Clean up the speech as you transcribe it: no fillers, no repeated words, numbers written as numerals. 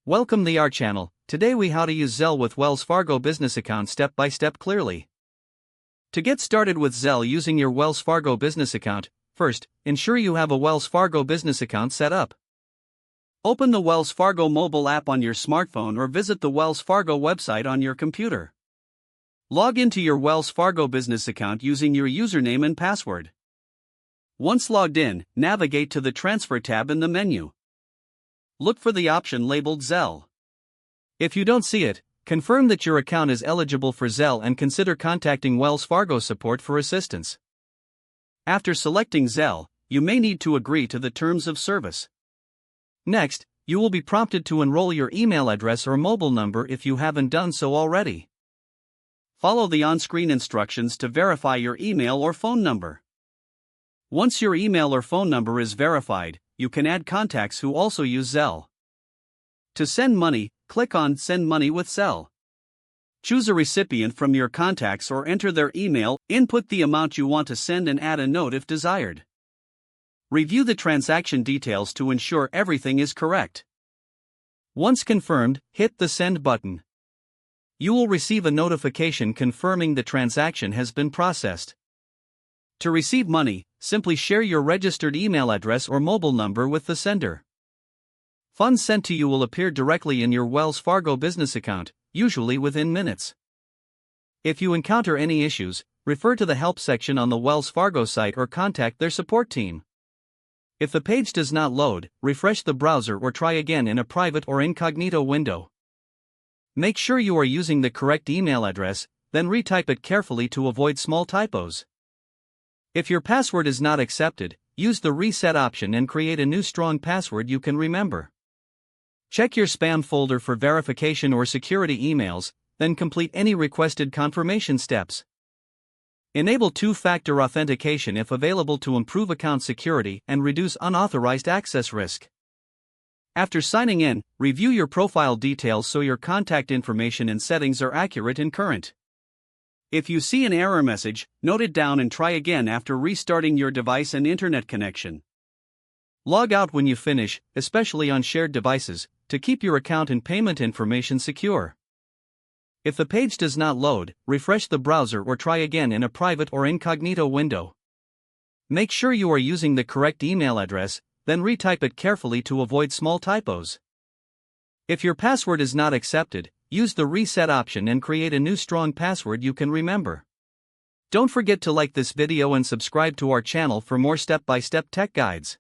Welcome to our channel. Today we how to use Zelle with Wells Fargo business account step by step clearly. To get started with Zelle using your Wells Fargo business account, first, ensure you have a Wells Fargo business account set up. Open the Wells Fargo mobile app on your smartphone or visit the Wells Fargo website on your computer. Log into your Wells Fargo business account using your username and password. Once logged in, navigate to the Transfer tab in the menu. Look for the option labeled Zelle. If you don't see it, confirm that your account is eligible for Zelle and consider contacting Wells Fargo support for assistance. After selecting Zelle, you may need to agree to the terms of service. Next, you will be prompted to enroll your email address or mobile number if you haven't done so already. Follow the on-screen instructions to verify your email or phone number. Once your email or phone number is verified, you can add contacts who also use Zelle. To send money, click on Send Money with Zelle. Choose a recipient from your contacts or enter their email, input the amount you want to send and add a note if desired. Review the transaction details to ensure everything is correct. Once confirmed, hit the Send button. You will receive a notification confirming the transaction has been processed. To receive money, simply share your registered email address or mobile number with the sender. Funds sent to you will appear directly in your Wells Fargo business account, usually within minutes. If you encounter any issues, refer to the help section on the Wells Fargo site or contact their support team. If the page does not load, refresh the browser or try again in a private or incognito window. Make sure you are using the correct email address, then retype it carefully to avoid small typos. If your password is not accepted, use the reset option and create a new strong password you can remember. Check your spam folder for verification or security emails, then complete any requested confirmation steps. Enable two-factor authentication if available to improve account security and reduce unauthorized access risk. After signing in, review your profile details so your contact information and settings are accurate and current. If you see an error message, note it down and try again after restarting your device and internet connection. Log out when you finish, especially on shared devices, to keep your account and payment information secure. If the page does not load, refresh the browser or try again in a private or incognito window. Make sure you are using the correct email address, then retype it carefully to avoid small typos. If your password is not accepted, use the reset option and create a new strong password you can remember. Don't forget to like this video and subscribe to our channel for more step-by-step tech guides.